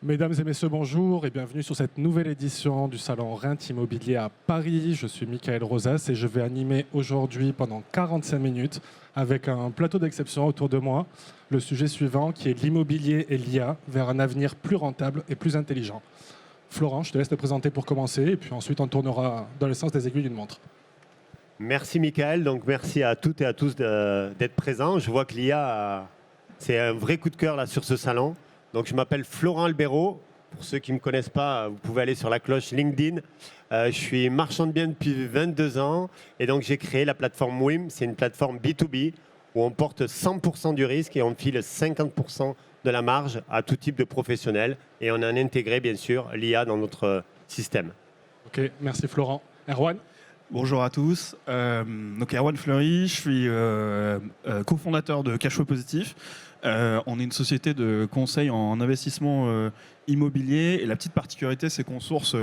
Mesdames et messieurs, bonjour et bienvenue sur cette nouvelle édition du Salon Rent Immobilier à Paris. Je suis Michael Rosas et je vais animer aujourd'hui pendant 45 minutes avec un plateau d'exception autour de moi. Le sujet suivant qui est l'immobilier et l'IA vers un avenir plus rentable et plus intelligent. Florent, je te laisse te présenter pour commencer et puis ensuite on tournera dans le sens des aiguilles d'une montre. Merci Michael, donc merci à toutes et à tous d'être présents. Je vois que l'IA, c'est un vrai coup de cœur là, sur ce salon. Donc je m'appelle Florent Albero. Pour ceux qui ne me connaissent pas, vous pouvez aller sur la cloche LinkedIn. Je suis marchand de biens depuis 22 ans et donc j'ai créé la plateforme WIM. C'est une plateforme B2B où on porte 100% du risque et on file 50% de la marge à tout type de professionnels. Et on a intégré bien sûr l'IA dans notre système. Ok, merci Florent. Erwan? Bonjour à tous, donc Erwan Fleury, je suis cofondateur de Cashflow Positif. On est une société de conseil en investissement immobilier et la petite particularité c'est qu'on source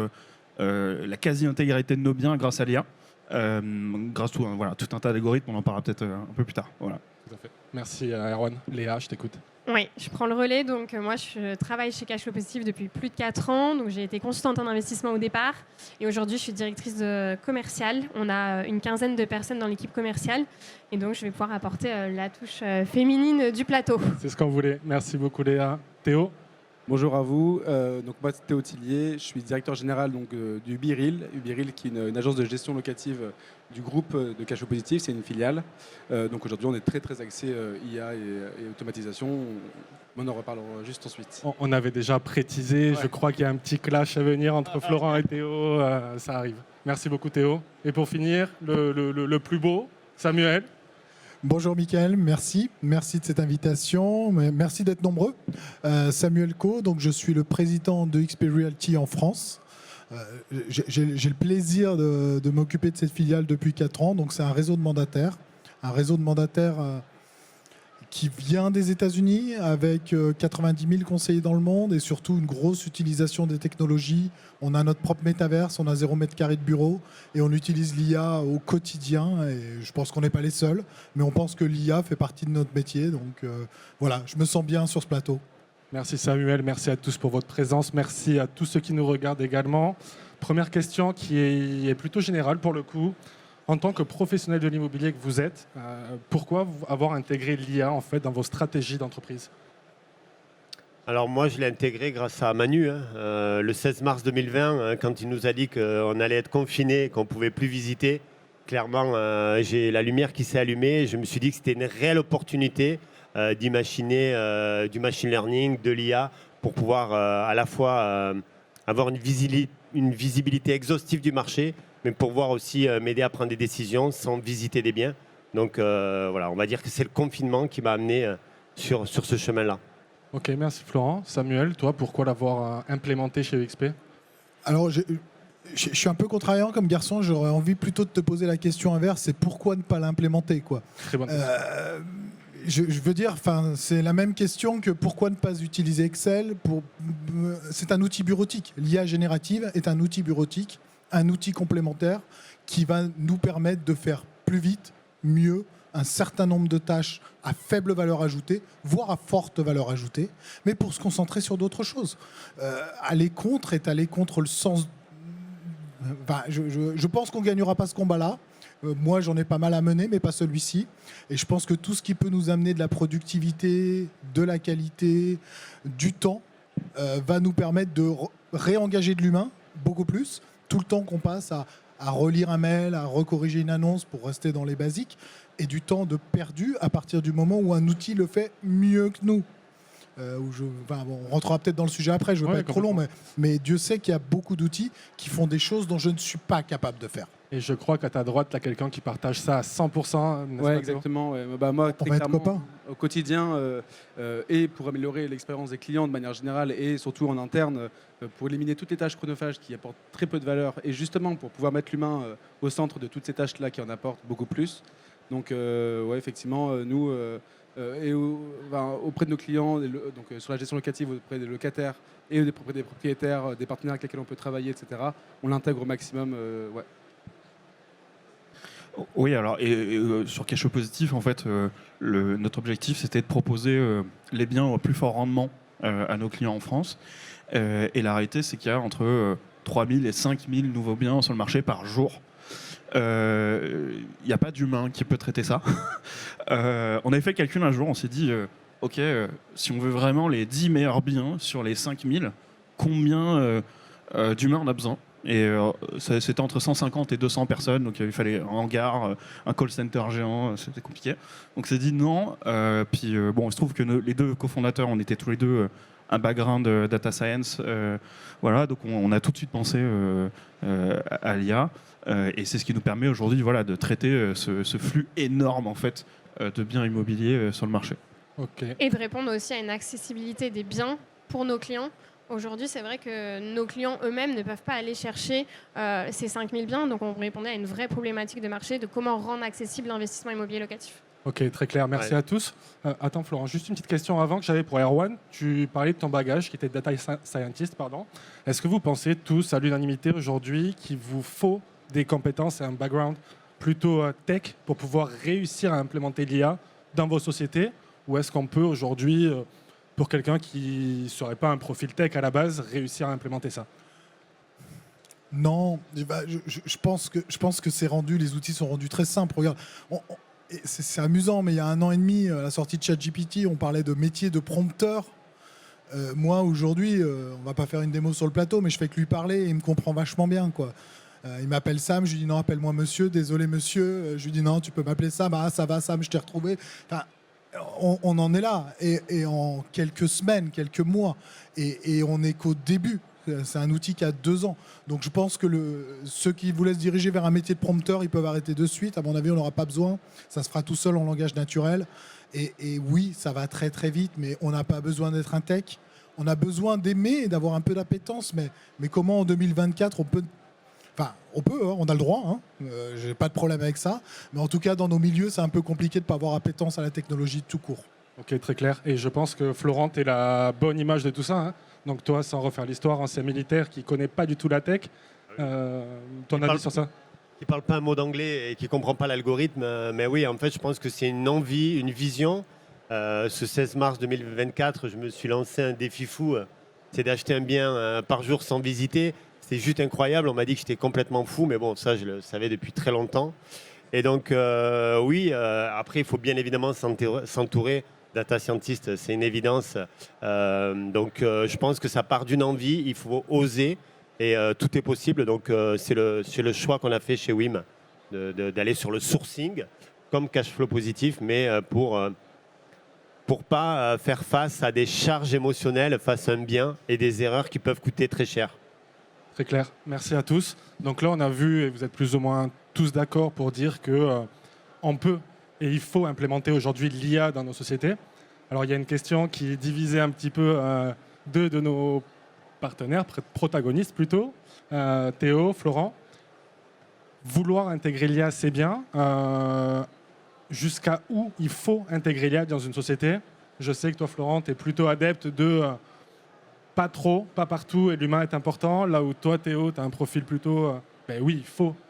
la quasi-intégralité de nos biens grâce à l'IA, grâce à tout un tas d'algorithmes, on en parlera peut-être un peu plus tard. Voilà. Tout à fait. Merci Erwan. Léa, je t'écoute. Oui, je prends le relais. Donc, moi, je travaille chez Cashflow Positif depuis plus de 4 ans. Donc, j'ai été consultante en investissement au départ. Et aujourd'hui, je suis directrice commerciale. On a une quinzaine de personnes dans l'équipe commerciale. Et donc, je vais pouvoir apporter la touche féminine du plateau. C'est ce qu'on voulait. Merci beaucoup Léa. Théo? Bonjour à vous, donc moi c'est Théo Tillier, je suis directeur général du Ubiril, qui est une agence de gestion locative du groupe de Cashflow Positif, c'est une filiale. Donc aujourd'hui on est très axé IA et automatisation, on en reparlera juste ensuite. On avait déjà précisé, je crois qu'il y a un petit clash à venir entre Florent et Théo, ça arrive. Merci beaucoup Théo. Et pour finir, le plus beau, Samuel. Bonjour Mickaël, merci de cette invitation, merci d'être nombreux. Samuel Co, donc je suis le président de XP Realty en France. J'ai le plaisir de m'occuper de cette filiale depuis 4 ans, donc c'est un réseau de mandataires qui vient des États-Unis avec 90 000 conseillers dans le monde et surtout une grosse utilisation des technologies. On a notre propre métaverse, on a 0 mètre carré de bureau et on utilise l'IA au quotidien. Et je pense qu'on n'est pas les seuls, mais on pense que l'IA fait partie de notre métier. Donc voilà, je me sens bien sur ce plateau. Merci Samuel, merci à tous pour votre présence. Merci à tous ceux qui nous regardent également. Première question qui est plutôt générale pour le coup. En tant que professionnel de l'immobilier que vous êtes, pourquoi avoir intégré l'IA en fait, dans vos stratégies d'entreprise? Alors moi je l'ai intégré grâce à Manu, le 16 mars 2020, quand il nous a dit qu'on allait être confinés, qu'on ne pouvait plus visiter. Clairement, j'ai la lumière qui s'est allumée. Je me suis dit que c'était une réelle opportunité d'imaginer du machine learning, de l'IA, pour pouvoir à la fois avoir une visibilité exhaustive du marché, mais pour pouvoir aussi m'aider à prendre des décisions sans visiter des biens. Donc voilà, on va dire que c'est le confinement qui m'a amené sur ce chemin-là. Ok, merci Florent. Samuel, toi, pourquoi l'avoir implémenté chez EXP? Alors je suis un peu contrariant comme garçon, j'aurais envie plutôt de te poser la question inverse, c'est pourquoi ne pas l'implémenter quoi. Très bonne question. Je veux dire, c'est la même question que pourquoi ne pas utiliser Excel. C'est un outil bureautique. L'IA générative est un outil bureautique, un outil complémentaire qui va nous permettre de faire plus vite, mieux, un certain nombre de tâches à faible valeur ajoutée, voire à forte valeur ajoutée, mais pour se concentrer sur d'autres choses. Aller contre est aller contre le sens... je pense qu'on ne gagnera pas ce combat-là. Moi, j'en ai pas mal à mener, mais pas celui-ci. Et je pense que tout ce qui peut nous amener de la productivité, de la qualité, du temps, va nous permettre de réengager de l'humain beaucoup plus. Tout le temps qu'on passe à relire un mail, à recorriger une annonce pour rester dans les basiques, et du temps de perdu à partir du moment où un outil le fait mieux que nous. On rentrera peut-être dans le sujet après, je ne veux pas être trop long, mais Dieu sait qu'il y a beaucoup d'outils qui font des choses dont je ne suis pas capable de faire. Et je crois qu'à ta droite, tu as quelqu'un qui partage ça à 100%. Oui, exactement. Ouais. Moi, On va être copains. Au quotidien, et pour améliorer l'expérience des clients de manière générale, et surtout en interne, pour éliminer toutes les tâches chronophages qui apportent très peu de valeur, et justement pour pouvoir mettre l'humain au centre de toutes ces tâches-là qui en apportent beaucoup plus. Donc, effectivement, nous... auprès de nos clients, donc sur la gestion locative, auprès des locataires et des propriétaires, des partenaires avec lesquels on peut travailler, etc. On l'intègre au maximum. Oui, alors sur Cashflow Positif, en fait, notre objectif c'était de proposer les biens au plus fort rendement à nos clients en France. Et la réalité, c'est qu'il y a entre 3000 et 5000 nouveaux biens sur le marché par jour. Il n'y a pas d'humain qui peut traiter ça. On avait fait le calcul un jour, on s'est dit, ok, si on veut vraiment les 10 meilleurs biens sur les 5000, combien d'humains on a besoin? Et c'était entre 150 et 200 personnes, donc il fallait un hangar, un call center géant, c'était compliqué. Donc on s'est dit non. Puis bon, il se trouve que les deux cofondateurs, on était tous les deux un background data science, voilà, donc on a tout de suite pensé à l'IA, et c'est ce qui nous permet aujourd'hui, voilà, de traiter ce flux énorme en fait de biens immobiliers sur le marché. Ok. Et de répondre aussi à une accessibilité des biens pour nos clients. Aujourd'hui, c'est vrai que nos clients eux-mêmes ne peuvent pas aller chercher ces 5000 biens, donc on répondait à une vraie problématique de marché de comment rendre accessible l'investissement immobilier locatif. Ok, très clair. Merci Ouais. à tous. Attends, Florent, juste une petite question avant que j'avais pour Erwan. Tu parlais de ton bagage qui était data scientist, pardon. Est-ce que vous pensez tous à l'unanimité aujourd'hui qu'il vous faut des compétences et un background plutôt tech pour pouvoir réussir à implémenter l'IA dans vos sociétés? Ou est-ce qu'on peut aujourd'hui, pour quelqu'un qui ne serait pas un profil tech à la base, réussir à implémenter ça? Non, je pense que c'est rendu, les outils sont rendus très simples. Regarde, et c'est amusant, mais il y a 1 an et demi, à la sortie de ChatGPT, on parlait de métier de prompteur. Moi, aujourd'hui, on va pas faire une démo sur le plateau, mais je fais que lui parler et il me comprend vachement bien, quoi. Il m'appelle Sam, je lui dis non, appelle-moi monsieur, désolé monsieur. Je lui dis non, tu peux m'appeler Sam, ah ça va Sam, je t'ai retrouvé. Enfin, on en est là, et en quelques semaines, quelques mois, et on n'est qu'au début. C'est un outil qui a 2 ans. Donc je pense que ceux qui voulaient se diriger vers un métier de prompteur, ils peuvent arrêter de suite. À mon avis, on n'aura pas besoin. Ça se fera tout seul en langage naturel. Et oui, ça va très très vite, mais on n'a pas besoin d'être un tech. On a besoin d'aimer et d'avoir un peu d'appétence. Mais comment en 2024 on peut... Enfin, on peut, hein, on a le droit. Hein. J'ai pas de problème avec ça. Mais en tout cas, dans nos milieux, c'est un peu compliqué de ne pas avoir appétence à la technologie tout court. Ok, très clair. Et je pense que Florent est la bonne image de tout ça, hein. Donc toi, sans refaire l'histoire, ancien militaire qui connaît pas du tout la tech, ton avis sur ça? Qui parle pas un mot d'anglais et qui comprend pas l'algorithme, mais oui, en fait, je pense que c'est une envie, une vision. Ce 16 mars 2024, je me suis lancé un défi fou, c'est d'acheter un bien par jour sans visiter. C'est juste incroyable. On m'a dit que j'étais complètement fou, mais bon, ça, je le savais depuis très longtemps. Et donc, oui, après, il faut bien évidemment s'entourer. Data scientist, c'est une évidence. Donc, je pense que ça part d'une envie. Il faut oser et tout est possible. Donc, c'est le choix qu'on a fait chez WIM d'aller sur le sourcing comme cash flow positif, mais pour pas faire face à des charges émotionnelles face à un bien et des erreurs qui peuvent coûter très cher. Très clair. Merci à tous. Donc là, on a vu, et vous êtes plus ou moins tous d'accord pour dire que on peut et il faut implémenter aujourd'hui l'IA dans nos sociétés. Alors, il y a une question qui divisait un petit peu deux de nos partenaires, protagonistes plutôt, Théo, Florent. Vouloir intégrer l'IA, c'est bien. Jusqu'à où il faut intégrer l'IA dans une société? Je sais que toi, Florent, tu es plutôt adepte de pas trop, pas partout, et l'humain est important. Là où toi, Théo, tu as un profil plutôt... ben oui,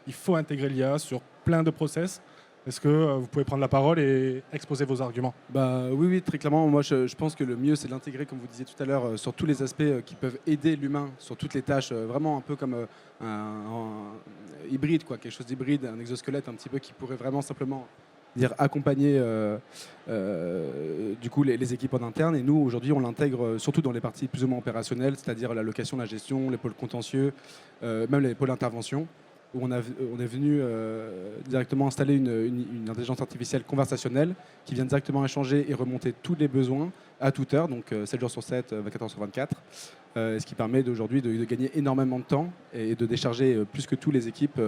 il faut intégrer l'IA sur plein de process. Est-ce que vous pouvez prendre la parole et exposer vos arguments? Oui, très clairement. Moi, je pense que le mieux, c'est de l'intégrer, comme vous disiez tout à l'heure, sur tous les aspects qui peuvent aider l'humain, sur toutes les tâches, vraiment un peu comme un hybride, quoi, quelque chose d'hybride, un exosquelette un petit peu qui pourrait vraiment simplement accompagner du coup les équipes en interne. Et nous, aujourd'hui, on l'intègre surtout dans les parties plus ou moins opérationnelles, c'est-à-dire la location, la gestion, les pôles contentieux, même les pôles d'intervention, où on est venu directement installer une intelligence artificielle conversationnelle qui vient directement échanger et remonter tous les besoins à toute heure, donc 7 jours sur 7, 24 heures sur 24, ce qui permet d'aujourd'hui de gagner énormément de temps et de décharger plus que tout les équipes.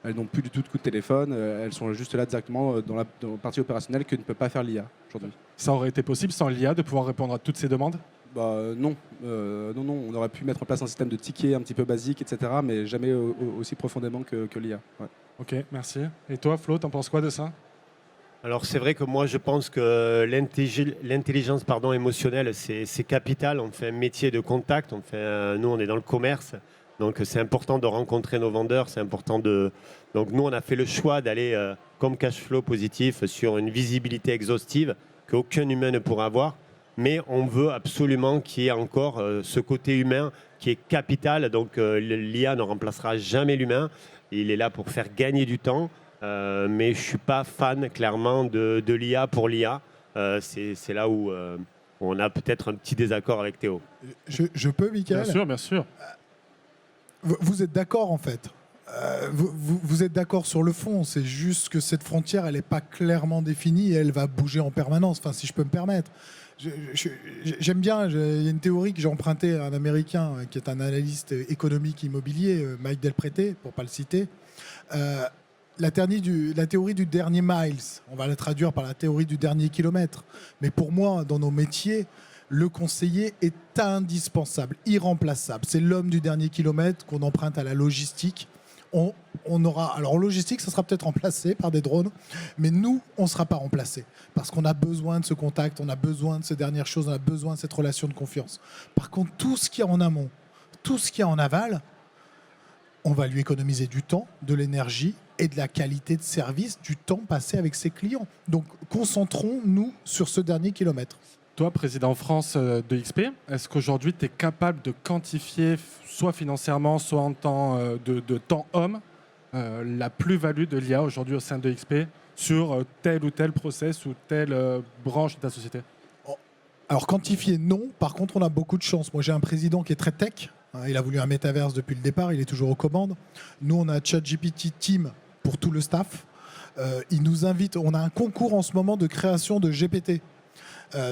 Elles n'ont plus du tout de coup de téléphone, elles sont juste là directement dans la partie opérationnelle que ne peut pas faire l'IA aujourd'hui. Ça aurait été possible sans l'IA de pouvoir répondre à toutes ces demandes? Non, on aurait pu mettre en place un système de tickets un petit peu basique, etc., mais jamais aussi profondément que l'IA. Ouais. Ok, merci. Et toi, Flo, t'en penses quoi de ça? Alors c'est vrai que moi je pense que l'intelligence émotionnelle c'est capital. On fait un métier de contact, nous on est dans le commerce, donc c'est important de rencontrer nos vendeurs, c'est important donc nous on a fait le choix d'aller comme cash flow positif sur une visibilité exhaustive qu'aucun humain ne pourra avoir. mais on veut absolument qu'il y ait encore ce côté humain qui est capital. Donc l'IA ne remplacera jamais l'humain. Il est là pour faire gagner du temps, mais je ne suis pas fan clairement de l'IA pour l'IA. C'est là où on a peut-être un petit désaccord avec Théo. Je peux, Mickaël ? Bien sûr, bien sûr. Vous êtes d'accord en fait. Vous êtes d'accord sur le fond, c'est juste que cette frontière, elle n'est pas clairement définie et elle va bouger en permanence, enfin, si je peux me permettre. J'aime bien, il y a une théorie que j'ai empruntée à un Américain qui est un analyste économique immobilier, Mike Del Prete, pour ne pas le citer. La théorie du dernier miles, on va la traduire par la théorie du dernier kilomètre. Mais pour moi, dans nos métiers, le conseiller est indispensable, irremplaçable. C'est l'homme du dernier kilomètre qu'on emprunte à la logistique. On aura, alors en logistique, ça sera peut-être remplacé par des drones, mais nous, on ne sera pas remplacé parce qu'on a besoin de ce contact, on a besoin de ces dernières choses, on a besoin de cette relation de confiance. Par contre, tout ce qu'il y a en amont, tout ce qu'il y a en aval, on va lui économiser du temps, de l'énergie et de la qualité de service, du temps passé avec ses clients. Donc, concentrons-nous sur ce dernier kilomètre. Toi, président France de XP, est-ce qu'aujourd'hui, tu es capable de quantifier, soit financièrement, soit en temps de temps homme, la plus-value de l'IA aujourd'hui au sein de XP sur tel ou tel process ou telle branche de ta société? Alors, quantifier, non. Par contre, on a beaucoup de chance. Moi, j'ai un président qui est très tech. Il a voulu un métaverse depuis le départ. Il est toujours aux commandes. Nous, on a ChatGPT Team pour tout le staff. Il nous invite. On a un concours en ce moment de création de GPT.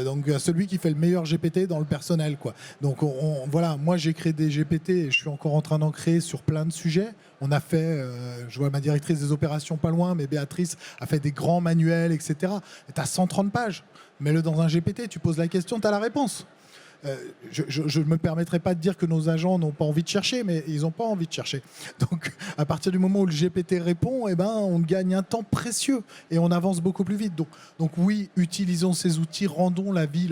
Donc celui qui fait le meilleur GPT dans le personnel, quoi. Donc voilà, moi j'ai créé des GPT et je suis encore en train d'en créer sur plein de sujets. On a fait, je vois ma directrice des opérations pas loin, mais Béatrice a fait des grands manuels, etc. Et tu as 130 pages. Mets-le dans un GPT, tu poses la question, tu as la réponse. Je ne me permettrai pas de dire que nos agents n'ont pas envie de chercher, mais ils n'ont pas envie de chercher. Donc, à partir du moment où le GPT répond, eh ben, on gagne un temps précieux et on avance beaucoup plus vite. Donc oui, utilisons ces outils, rendons la vie...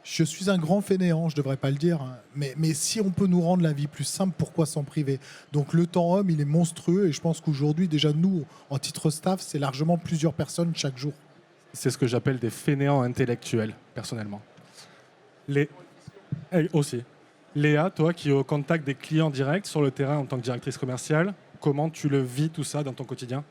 Je suis un grand fainéant, je ne devrais pas le dire, hein, mais si on peut nous rendre la vie plus simple, pourquoi s'en priver? Donc le temps homme, il est monstrueux et je pense qu'aujourd'hui, déjà nous, en titre staff, c'est largement plusieurs personnes chaque jour. C'est ce que j'appelle des fainéants intellectuels, personnellement. Aussi. Léa, toi qui es au contact des clients directs sur le terrain en tant que directrice commerciale, comment tu le vis tout ça dans ton quotidien?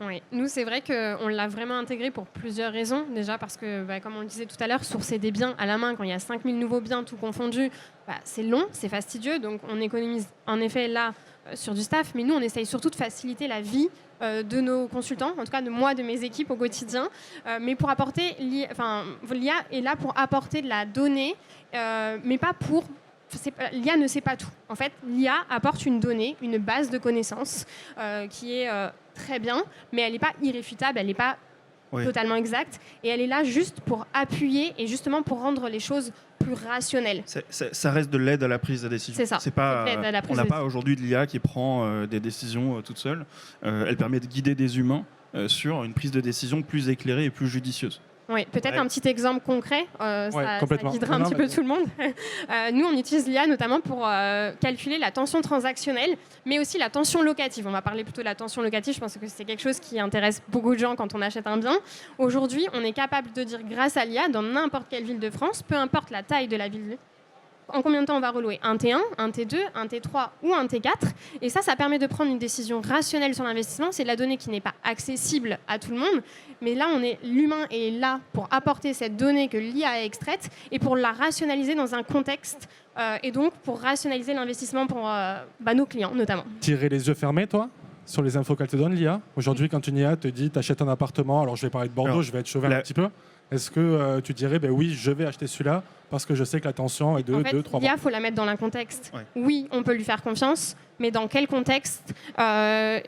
Oui, nous c'est vrai qu'on l'a vraiment intégré pour plusieurs raisons. Déjà parce que, comme on le disait tout à l'heure, sourcer des biens à la main quand il y a 5000 nouveaux biens tout confondus, c'est long, c'est fastidieux. Donc on économise en effet là sur du staff, mais nous on essaye surtout de faciliter la vie de nos consultants, en tout cas de moi, de mes équipes au quotidien. Mais pour apporter, l'IA est là pour apporter de la donnée, mais pas pour... L'IA ne sait pas tout. En fait, l'IA apporte une donnée, une base de connaissances qui est très bien, mais elle n'est pas irréfutable, elle n'est pas totalement exacte. Et elle est là juste pour appuyer et justement pour rendre les choses plus rationnelles. Ça reste de l'aide à la prise de décision. C'est ça. On n'a pas aujourd'hui de l'IA qui prend des décisions toute seule. Elle permet de guider des humains sur une prise de décision plus éclairée et plus judicieuse. Oui, peut-être un petit exemple concret, ça guidera un petit peu tout le monde. Nous, on utilise l'IA notamment pour calculer la tension transactionnelle, mais aussi la tension locative. On va parler plutôt de la tension locative, je pense que c'est quelque chose qui intéresse beaucoup de gens quand on achète un bien. Aujourd'hui, on est capable de dire grâce à l'IA, dans n'importe quelle ville de France, peu importe la taille de la ville, en combien de temps on va relouer un T1, un T2, un T3 ou un T4. Et ça permet de prendre une décision rationnelle sur l'investissement. C'est de la donnée qui n'est pas accessible à tout le monde. Mais là, l'humain est là pour apporter cette donnée que l'IA a extraite et pour la rationaliser dans un contexte et donc pour rationaliser l'investissement pour nos clients notamment. Tirer les yeux fermés, toi, sur les infos qu'elle te donne, l'IA. Aujourd'hui, quand une IA te dit t'achètes un appartement, alors je vais parler de Bordeaux, je vais être chauvin un petit peu. Est-ce que tu dirais, oui, je vais acheter celui-là parce que je sais que la tension est de 2-3 mois? L'IA, il faut la mettre dans un contexte. Ouais. Oui, on peut lui faire confiance, mais dans quel contexte? Là,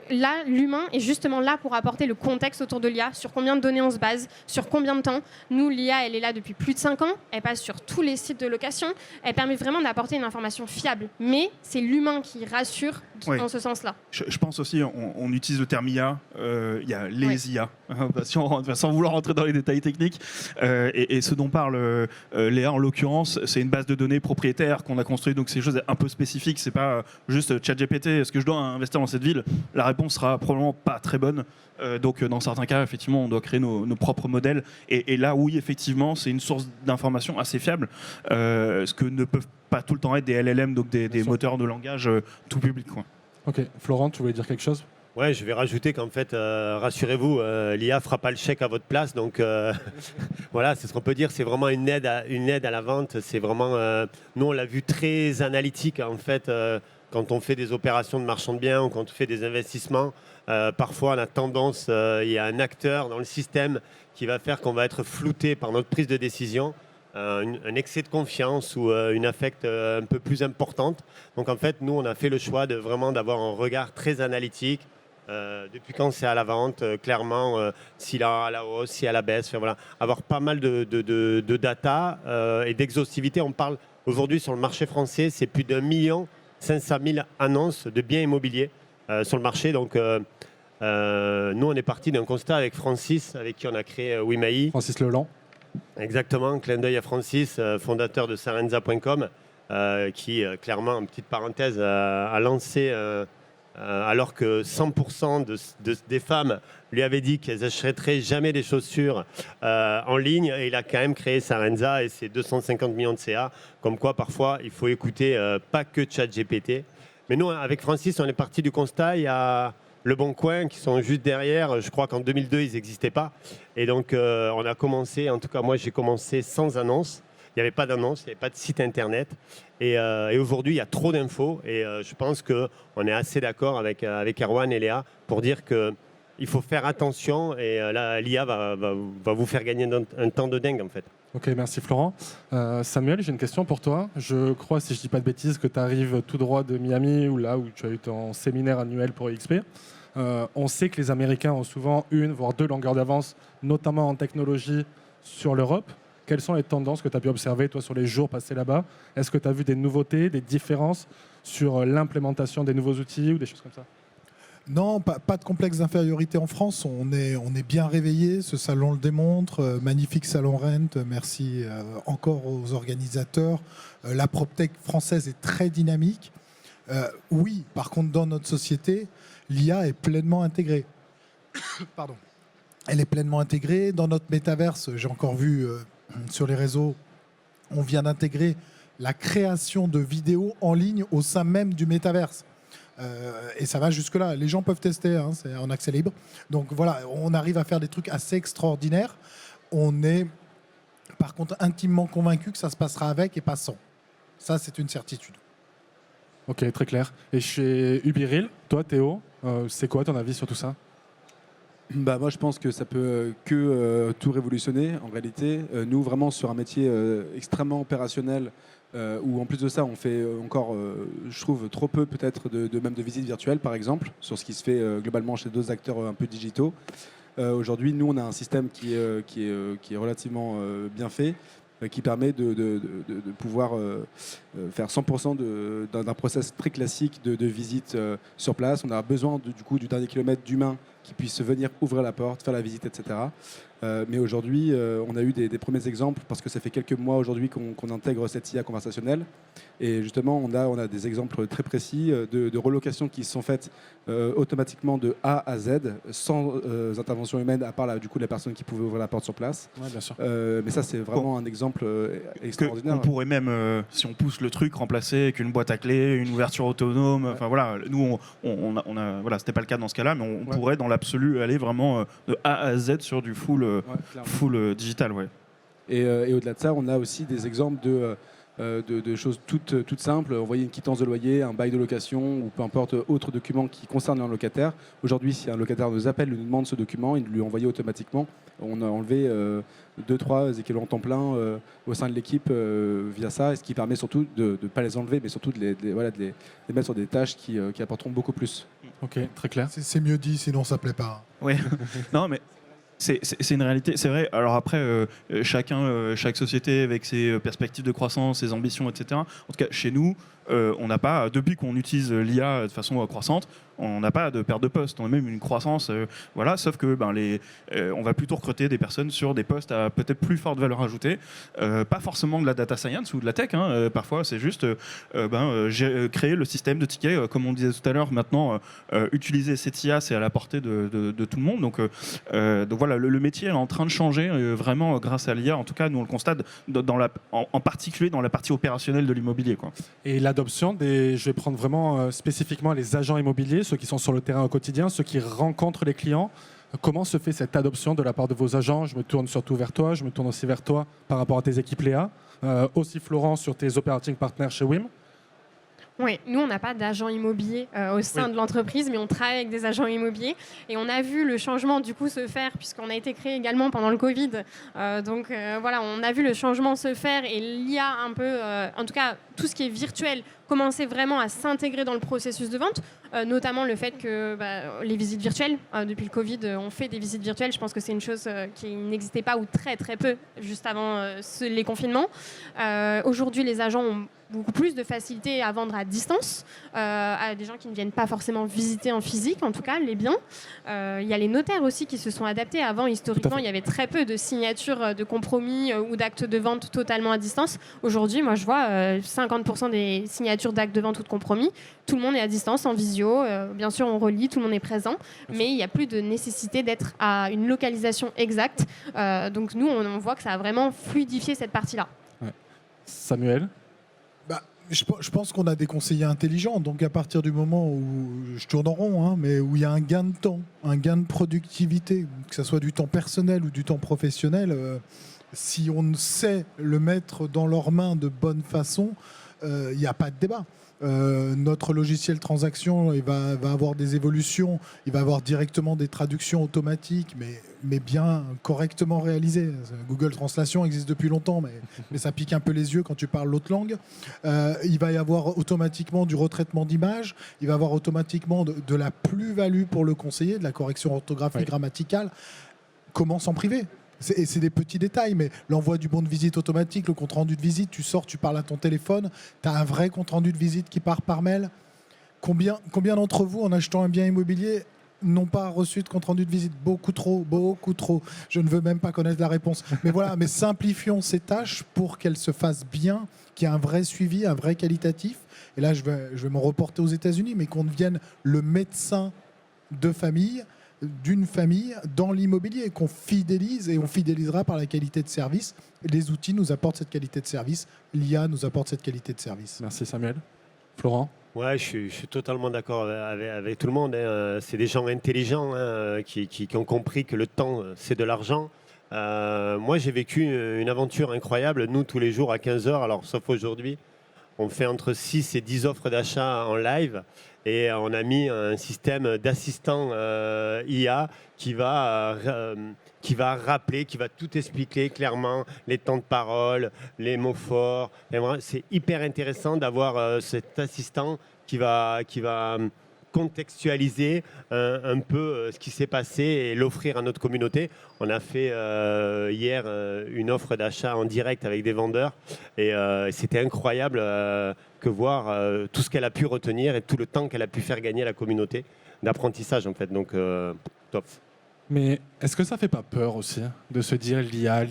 l'humain est justement là pour apporter le contexte autour de l'IA, sur combien de données on se base, sur combien de temps. Nous, l'IA, elle est là depuis plus de 5 ans, elle passe sur tous les sites de location, elle permet vraiment d'apporter une information fiable, mais c'est l'humain qui rassure en ce sens-là. Je pense aussi, on utilise le terme IA, il y a les IA, sans vouloir rentrer dans les détails techniques, et ce dont parle Léa en l'occurrence, l'occurrence, c'est une base de données propriétaire qu'on a construite, donc c'est des choses un peu spécifiques. C'est pas juste ChatGPT, est-ce que je dois investir dans cette ville? La réponse sera probablement pas très bonne. Donc dans certains cas, effectivement, on doit créer nos propres modèles. Et là, oui, effectivement, c'est une source d'information assez fiable, ce que ne peuvent pas tout le temps être des LLM, donc des moteurs de langage tout public, quoi. Ok, Florent, tu voulais dire quelque chose? Ouais, je vais rajouter qu'en fait, rassurez-vous, l'IA fera pas le chèque à votre place. Donc voilà, c'est ce qu'on peut dire. C'est vraiment une aide à la vente. C'est vraiment, nous on l'a vu très analytique en fait. Quand on fait des opérations de marchand de biens ou quand on fait des investissements, parfois on a tendance, il y a un acteur dans le système qui va faire qu'on va être flouté par notre prise de décision. Un excès de confiance ou une affect un peu plus importante. Donc en fait, nous, on a fait le choix de vraiment d'avoir un regard très analytique. Depuis quand c'est à la vente, clairement, s'il est à la hausse, s'il est à la baisse. Enfin, voilà. Avoir pas mal de data et d'exhaustivité. On parle aujourd'hui sur le marché français, c'est plus d'1,5 million annonces de biens immobiliers sur le marché. Donc nous, on est parti d'un constat avec Francis, avec qui on a créé Wimahi. Francis Leland. Exactement, clin d'œil à Francis, fondateur de Sarenza.com, qui, clairement, en petite parenthèse, a lancé, alors que 100% des femmes lui avaient dit qu'elles n'achèteraient jamais des chaussures en ligne, et il a quand même créé Sarenza et ses 250 millions de CA, comme quoi parfois il faut écouter pas que ChatGPT. Mais nous, avec Francis, on est parti du constat, il y a Le Bon Coin qui sont juste derrière. Je crois qu'en 2002, ils n'existaient pas. Et donc, on a commencé, en tout cas moi, j'ai commencé sans annonce. Il n'y avait pas d'annonce, il n'y avait pas de site internet. Et aujourd'hui, il y a trop d'infos. Et je pense qu'on est assez d'accord avec Erwan et Léa pour dire qu'il faut faire attention. Et là, l'IA va vous faire gagner un temps de dingue, en fait. Ok, merci Florent. Samuel, j'ai une question pour toi. Je crois, si je ne dis pas de bêtises, que tu arrives tout droit de Miami, ou là où tu as eu ton séminaire annuel pour XP. On sait que les Américains ont souvent une, voire deux longueurs d'avance, notamment en technologie, sur l'Europe. Quelles sont les tendances que tu as pu observer, toi, sur les jours passés là-bas? Est-ce que tu as vu des nouveautés, des différences sur l'implémentation des nouveaux outils ou des choses comme ça? Non, pas de complexe d'infériorité en France. On est bien réveillé. Ce salon le démontre. Magnifique salon Rent. Merci encore aux organisateurs. La PropTech française est très dynamique. Oui, par contre, dans notre société, l'IA est pleinement intégrée. Pardon. Elle est pleinement intégrée. Dans notre métaverse, j'ai encore vu sur les réseaux, on vient d'intégrer la création de vidéos en ligne au sein même du métaverse. Et ça va jusque-là. Les gens peuvent tester, hein, c'est en accès libre. Donc voilà, on arrive à faire des trucs assez extraordinaires. On est, par contre, intimement convaincu que ça se passera avec et pas sans. Ça, c'est une certitude. Ok, très clair. Et chez Ubiril, toi, Théo, c'est quoi ton avis sur tout ça? Bah, moi, je pense que ça peut tout révolutionner. En réalité, nous, vraiment, sur un métier extrêmement opérationnel, où en plus de ça, on fait encore, je trouve, trop peu peut-être même de visites virtuelles, par exemple, sur ce qui se fait globalement chez d'autres acteurs un peu digitaux. Aujourd'hui, nous, on a un système qui est relativement bien fait, qui permet de pouvoir faire 100% d'un process très classique de visite sur place. On a besoin du dernier kilomètre d'humain qui puisse venir ouvrir la porte, faire la visite, etc. Mais aujourd'hui, on a eu des premiers exemples, parce que ça fait quelques mois aujourd'hui qu'on intègre cette IA conversationnelle. Et justement, on a des exemples très précis de relocations qui sont faites automatiquement de A à Z, sans intervention humaine, à part la personne qui pouvait ouvrir la porte sur place. Ouais, bien sûr. Mais ça, c'est vraiment un exemple extraordinaire. On pourrait même, si on pousse le truc, remplacer avec une boîte à clés, une ouverture autonome. Enfin voilà, nous, voilà, c'était pas le cas dans ce cas-là, mais on pourrait dans l'absolu aller vraiment de A à Z sur du full digital. Ouais. Et au-delà de ça, on a aussi des exemples de choses toutes simples. Envoyer une quittance de loyer, un bail de location ou peu importe autre document qui concerne un locataire. Aujourd'hui, si un locataire nous appelle, nous demande ce document, il lui envoie automatiquement. On a enlevé 2-3 équivalents temps plein au sein de l'équipe via ça, et ce qui permet surtout de ne pas les enlever, mais surtout de les mettre sur des tâches qui apporteront beaucoup plus. Ok, très clair. C'est mieux dit, sinon ça plaît pas. Oui, non mais c'est une réalité, c'est vrai. Alors après, chaque société avec ses perspectives de croissance, ses ambitions, etc. En tout cas, chez nous, on n'a pas, depuis qu'on utilise l'IA de façon croissante, on n'a pas de perte de poste, on a même une croissance, voilà, sauf que on va plutôt recruter des personnes sur des postes à peut-être plus forte valeur ajoutée, pas forcément de la data science ou de la tech, hein, parfois c'est juste créer le système de tickets, comme on disait tout à l'heure, maintenant utiliser cette IA c'est à la portée de tout le monde, donc voilà, le métier est en train de changer vraiment grâce à l'IA, en tout cas nous on le constate en particulier dans la partie opérationnelle de l'immobilier, quoi. Et l'adoption je vais prendre vraiment spécifiquement les agents immobiliers, ceux qui sont sur le terrain au quotidien, ceux qui rencontrent les clients. Comment se fait cette adoption de la part de vos agents? Je me tourne surtout vers toi, je me tourne aussi vers toi par rapport à tes équipes Léa. Aussi Florent sur tes operating partners chez WIM. Oui, nous, on n'a pas d'agent immobilier au sein de l'entreprise, mais on travaille avec des agents immobiliers. Et on a vu le changement du coup se faire, puisqu'on a été créé également pendant le Covid. Voilà, on a vu le changement se faire et l'IA un peu, en tout cas, tout ce qui est virtuel, commencer vraiment à s'intégrer dans le processus de vente, notamment le fait que les visites virtuelles, depuis le Covid, on fait des visites virtuelles. Je pense que c'est une chose qui n'existait pas ou très très peu juste avant les confinements. Aujourd'hui, les agents ont beaucoup plus de facilité à vendre à distance à des gens qui ne viennent pas forcément visiter en physique, en tout cas les biens. Il y a les notaires aussi qui se sont adaptés. Avant, historiquement, il y avait très peu de signatures de compromis ou d'actes de vente totalement à distance. Aujourd'hui, moi, je vois 50% des signatures d'actes de vente ou de compromis. Tout le monde est à distance, en visio. Bien sûr, on relie, tout le monde est présent. Mais il n'y a plus de nécessité d'être à une localisation exacte. Donc nous, on voit que ça a vraiment fluidifié cette partie-là. Ouais. Samuel? Je pense qu'on a des conseillers intelligents, donc à partir du moment où, je tourne en rond, hein, mais où il y a un gain de temps, un gain de productivité, que ce soit du temps personnel ou du temps professionnel, si on sait le mettre dans leurs mains de bonne façon, il n'y a pas de débat. Notre logiciel transaction, il va avoir des évolutions, il va avoir directement des traductions automatiques, mais bien correctement réalisées. Google Translation existe depuis longtemps, mais ça pique un peu les yeux quand tu parles l'autre langue. Il va y avoir automatiquement du retraitement d'images, il va y avoir automatiquement de la plus-value pour le conseiller, de la correction orthographique, grammaticale. Comment s'en priver ? C'est des petits détails, mais l'envoi du bon de visite automatique, le compte-rendu de visite, tu sors, tu parles à ton téléphone, tu as un vrai compte-rendu de visite qui part par mail. Combien d'entre vous, en achetant un bien immobilier, n'ont pas reçu de compte-rendu de visite? Beaucoup trop, beaucoup trop. Je ne veux même pas connaître la réponse. Mais voilà, mais simplifions ces tâches pour qu'elles se fassent bien, qu'il y ait un vrai suivi, un vrai qualitatif. Et là, je vais m'en reporter aux États-Unis, mais qu'on devienne le médecin de famille, d'une famille dans l'immobilier, qu'on fidélise, et on fidélisera par la qualité de service. Les outils nous apportent cette qualité de service, l'IA nous apporte cette qualité de service. Merci Samuel. Florent? Ouais, je suis totalement d'accord avec tout le monde, hein. C'est des gens intelligents, hein, qui ont compris que le temps, c'est de l'argent. Moi, j'ai vécu une aventure incroyable. Nous, tous les jours à 15h, alors sauf aujourd'hui, on fait entre 6 et 10 offres d'achat en live. Et on a mis un système d'assistant IA qui va rappeler, qui va tout expliquer clairement, les temps de parole, les mots forts. C'est hyper intéressant d'avoir cet assistant qui va contextualiser un peu ce qui s'est passé et l'offrir à notre communauté. On a fait hier une offre d'achat en direct avec des vendeurs et c'était incroyable que voir tout ce qu'elle a pu retenir et tout le temps qu'elle a pu faire gagner à la communauté d'apprentissage en fait. Donc top. Mais est-ce que ça fait pas peur aussi de se dire l'IA?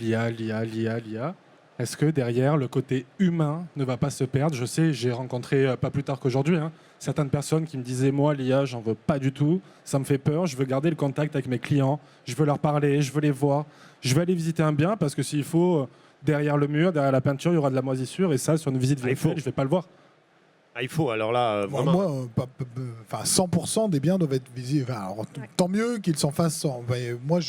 Est-ce que derrière, le côté humain ne va pas se perdre? Je sais, j'ai rencontré, pas plus tard qu'aujourd'hui, certaines personnes qui me disaient « Moi, l'IA, j'en veux pas du tout. Ça me fait peur. Je veux garder le contact avec mes clients. Je veux leur parler. Je veux les voir. Je veux aller visiter un bien parce que s'il faut, derrière le mur, derrière la peinture, il y aura de la moisissure. Et ça, sur une visite virtuelle, je vais pas le voir. » Ah, il faut, alors là, vraiment. Moi, 100% des biens doivent être visibles. Alors, tant mieux qu'ils s'en fassent sans. Moi,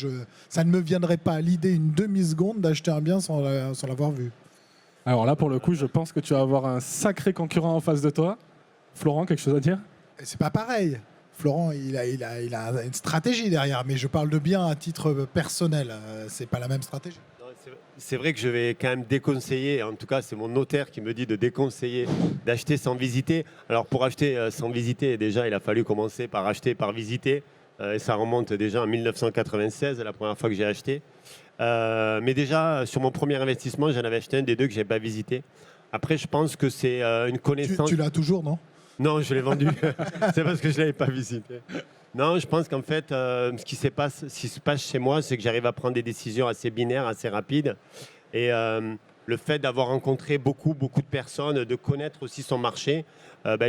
ça ne me viendrait pas à l'idée une demi-seconde d'acheter un bien sans l'avoir vu. Alors là, pour le coup, je pense que tu vas avoir un sacré concurrent en face de toi. Florent, quelque chose à dire? C'est pas pareil. Florent, il a une stratégie derrière, mais je parle de biens à titre personnel. C'est pas la même stratégie. C'est vrai que je vais quand même déconseiller, en tout cas c'est mon notaire qui me dit de déconseiller d'acheter sans visiter. Alors pour acheter sans visiter, déjà il a fallu commencer par acheter par visiter. Et ça remonte déjà en 1996, la première fois que j'ai acheté. Mais déjà sur mon premier investissement, j'en avais acheté un des deux que je n'avais pas visité. Après, je pense que c'est une Tu, connaissance. tu l'as toujours, non? Non, je l'ai vendu. C'est parce que je ne l'avais pas visité. Non, je pense qu'en fait, ce qui se passe chez moi, c'est que j'arrive à prendre des décisions assez binaires, assez rapides. Et le fait d'avoir rencontré beaucoup de personnes, de connaître aussi son marché,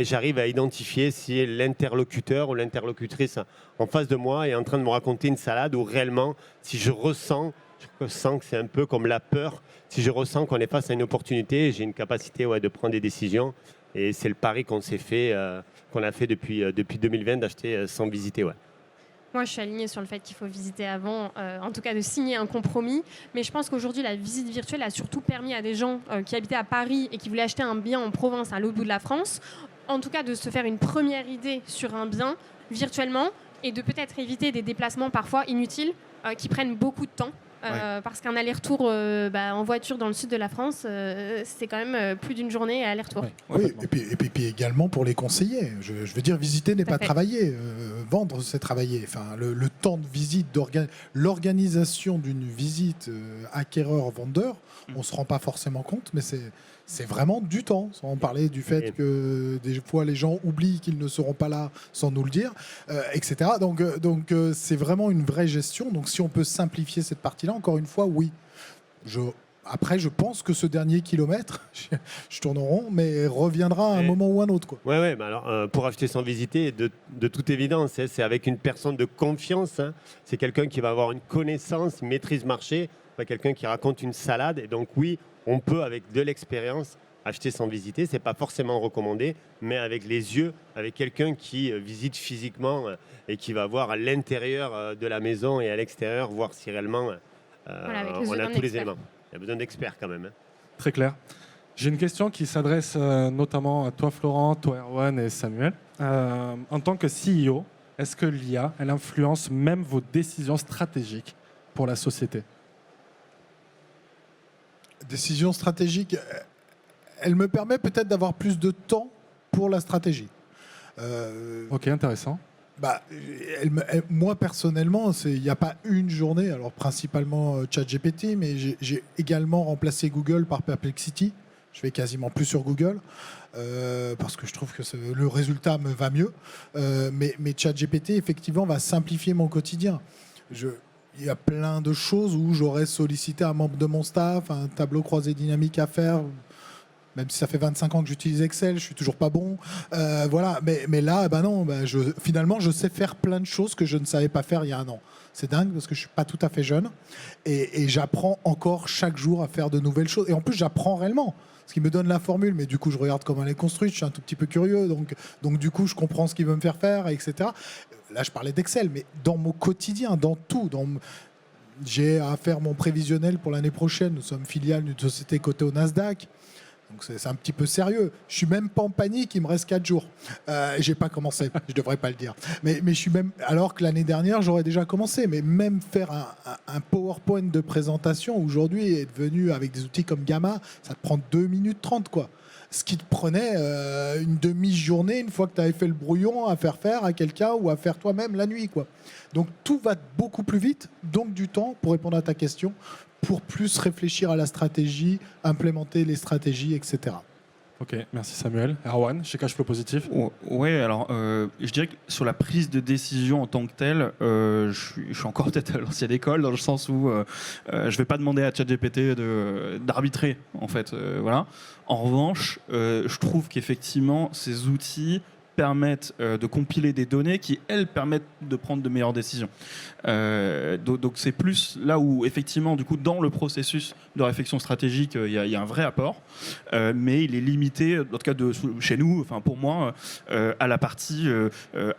j'arrive à identifier si l'interlocuteur ou l'interlocutrice en face de moi est en train de me raconter une salade ou réellement, si je ressens que c'est un peu comme la peur, si je ressens qu'on est face à une opportunité, j'ai une capacité de prendre des décisions. Et c'est le pari qu'on s'est fait, qu'on a fait depuis 2020, d'acheter sans visiter. Ouais. Moi, je suis alignée sur le fait qu'il faut visiter avant, en tout cas de signer un compromis. Mais je pense qu'aujourd'hui, la visite virtuelle a surtout permis à des gens qui habitaient à Paris et qui voulaient acheter un bien en Provence, à l'autre bout de la France, en tout cas de se faire une première idée sur un bien virtuellement et de peut-être éviter des déplacements parfois inutiles qui prennent beaucoup de temps. Parce qu'un aller-retour en voiture dans le sud de la France, c'est quand même plus d'une journée à aller-retour. Oui, et puis également pour les conseillers. Je veux dire, visiter n'est pas travailler. Vendre, c'est travailler. Enfin, le temps de visite, l'organisation d'une visite acquéreur-vendeur, on ne se rend pas forcément compte, mais c'est vraiment du temps. On parlait du fait que des fois les gens oublient qu'ils ne seront pas là sans nous le dire, etc. Donc c'est vraiment une vraie gestion. Donc si on peut simplifier cette partie-là, encore une fois, oui. Après, je pense que ce dernier kilomètre, je tourne en rond, mais reviendra à un moment ou un autre. Quoi. Ouais, mais alors, pour acheter sans visiter, de toute évidence, c'est avec une personne de confiance. C'est quelqu'un qui va avoir une connaissance, une maîtrise marché, pas quelqu'un qui raconte une salade. Et donc, oui, on peut, avec de l'expérience, acheter sans visiter. Ce n'est pas forcément recommandé, mais avec les yeux, avec quelqu'un qui visite physiquement et qui va voir à l'intérieur de la maison et à l'extérieur, voir si réellement on a tous les éléments. Il y a besoin d'experts quand même. Très clair. J'ai une question qui s'adresse notamment à toi, Florent, toi, Erwan et Samuel. En tant que CEO, est-ce que l'IA, elle influence même vos décisions stratégiques pour la société ? Décision stratégique, elle me permet peut-être d'avoir plus de temps pour la stratégie. Ok, intéressant. Moi, personnellement, il n'y a pas une journée, alors principalement ChatGPT, mais j'ai également remplacé Google par Perplexity. Je vais quasiment plus sur Google parce que je trouve que le résultat me va mieux. Mais ChatGPT, effectivement, va simplifier mon quotidien. Il y a plein de choses où j'aurais sollicité un membre de mon staff, un tableau croisé dynamique à faire. Même si ça fait 25 ans que j'utilise Excel, je suis toujours pas bon. Voilà, mais là, non, finalement, je sais faire plein de choses que je ne savais pas faire il y a un an. C'est dingue parce que je suis pas tout à fait jeune et j'apprends encore chaque jour à faire de nouvelles choses. Et en plus, j'apprends réellement. Ce qui me donne la formule, mais du coup, je regarde comment elle est construite. Je suis un tout petit peu curieux, donc du coup, je comprends ce qu'il veut me faire faire, etc. Là, je parlais d'Excel, mais dans mon quotidien, dans tout, j'ai à faire mon prévisionnel pour l'année prochaine. Nous sommes filiale d'une société cotée au Nasdaq. Donc c'est un petit peu sérieux. Je suis même pas en panique, il me reste 4 jours. J'ai pas commencé, je devrais pas le dire. Mais je suis même, alors que l'année dernière, j'aurais déjà commencé. Mais même faire un PowerPoint de présentation aujourd'hui est devenu, avec des outils comme Gamma, ça te prend 2 minutes 30, quoi. Ce qui te prenait une demi-journée, une fois que tu avais fait le brouillon, à faire à quelqu'un ou à faire toi-même la nuit, quoi. Donc tout va beaucoup plus vite, donc du temps, pour répondre à ta question, pour plus réfléchir à la stratégie, implémenter les stratégies, etc. Ok, merci Samuel. Erwan, chez Cashflow Positif. Oui, alors je dirais que sur la prise de décision en tant que telle, je suis encore peut-être à l'ancienne école, dans le sens où je ne vais pas demander à ChatGPT d'arbitrer, en fait. Voilà. En revanche, je trouve qu'effectivement, ces outils permettent de compiler des données qui, elles, permettent de prendre de meilleures décisions. Donc c'est plus là où, effectivement, du coup, dans le processus de réflexion stratégique, il y a un vrai apport, mais il est limité, en tout cas chez nous, enfin pour moi, à la partie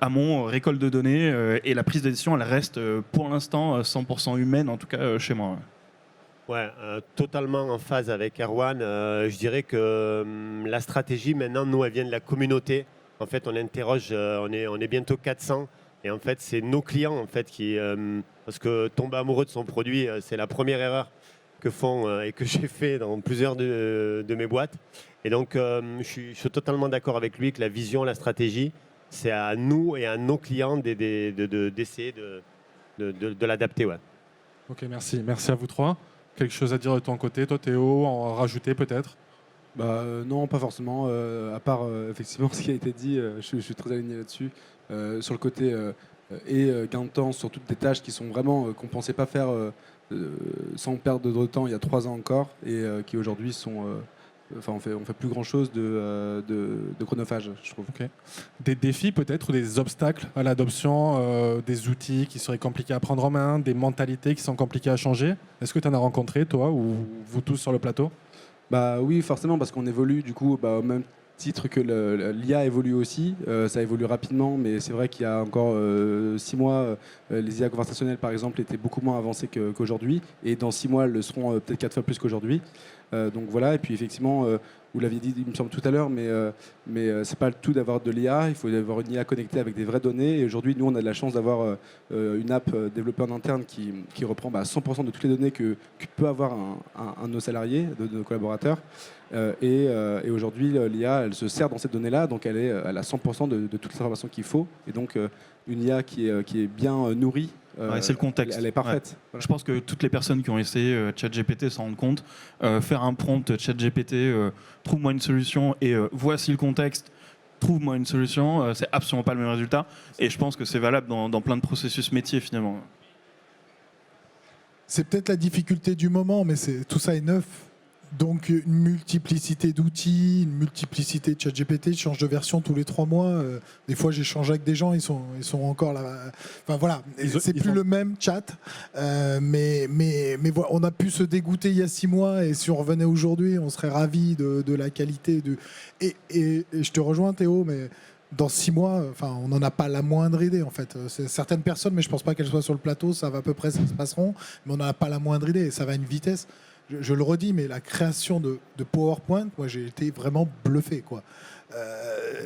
amont, récolte de données, et la prise de décision, elle reste pour l'instant 100% humaine, en tout cas chez moi. Ouais, totalement en phase avec Erwan. Je dirais que la stratégie, maintenant, nous, elle vient de la communauté. En fait, on interroge, on est bientôt 400. Et en fait, c'est nos clients en fait, qui... parce que tomber amoureux de son produit, c'est la première erreur que font et que j'ai fait dans plusieurs de mes boîtes. Et donc, je suis totalement d'accord avec lui que la vision, la stratégie, c'est à nous et à nos clients d'essayer de l'adapter. Ouais. Ok, merci. Merci à vous trois. Quelque chose à dire de ton côté, toi Théo, en rajouter peut-être ? Non, pas forcément. À part effectivement ce qui a été dit, je suis très aligné là-dessus. Sur le côté gain de temps sur toutes des tâches qui sont vraiment qu'on ne pensait pas faire sans perdre de temps il y a 3 ans encore et qui aujourd'hui sont. On fait plus grand chose de chronophage, je trouve. Ok. Des défis peut-être ou des obstacles à l'adoption des outils qui seraient compliqués à prendre en main, des mentalités qui sont compliquées à changer. Est-ce que tu en as rencontré, toi, ou vous tous sur le plateau? Oui, forcément, parce qu'on évolue du coup au même titre que l'IA évolue aussi. Ça évolue rapidement, mais c'est vrai qu'il y a encore 6 mois, les IA conversationnelles, par exemple, étaient beaucoup moins avancées qu'aujourd'hui. Et dans 6 mois, elles le seront peut-être 4 fois plus qu'aujourd'hui. Donc voilà, et puis effectivement, vous l'aviez dit, il me semble tout à l'heure, mais c'est pas le tout d'avoir de l'IA. Il faut avoir une IA connectée avec des vraies données. Et aujourd'hui, nous, on a de la chance d'avoir une app développée en interne qui reprend 100% de toutes les données que peut avoir un de nos salariés, de nos collaborateurs. Et aujourd'hui, l'IA, elle se sert dans cette donnée-là, donc elle a 100% de toutes les informations qu'il faut. Et donc, une IA qui est bien nourrie, c'est le contexte. Elle est parfaite. Ouais. Voilà. Je pense que toutes les personnes qui ont essayé ChatGPT s'en rendent compte. Faire un prompt ChatGPT, trouve-moi une solution et voici le contexte, trouve-moi une solution, c'est absolument pas le même résultat. Et je pense que c'est valable dans plein de processus métiers finalement. C'est peut-être la difficulté du moment, mais tout ça est neuf. Donc une multiplicité d'outils, une multiplicité de ChatGPT, je change de version tous les 3 mois. Des fois, j'échange avec des gens, ils sont encore là. Enfin voilà, c'est plus le même chat. Mais voilà, on a pu se dégoûter il y a 6 mois, et si on revenait aujourd'hui, on serait ravis de la qualité. Et je te rejoins, Théo, mais dans 6 mois, on n'en a pas la moindre idée en fait. Certaines personnes, mais je pense pas qu'elles soient sur le plateau, ça va à peu près, ça se passeront, mais on n'en a pas la moindre idée. Et ça va à une vitesse. Je le redis, mais la création de PowerPoint, moi j'ai été vraiment bluffé, quoi.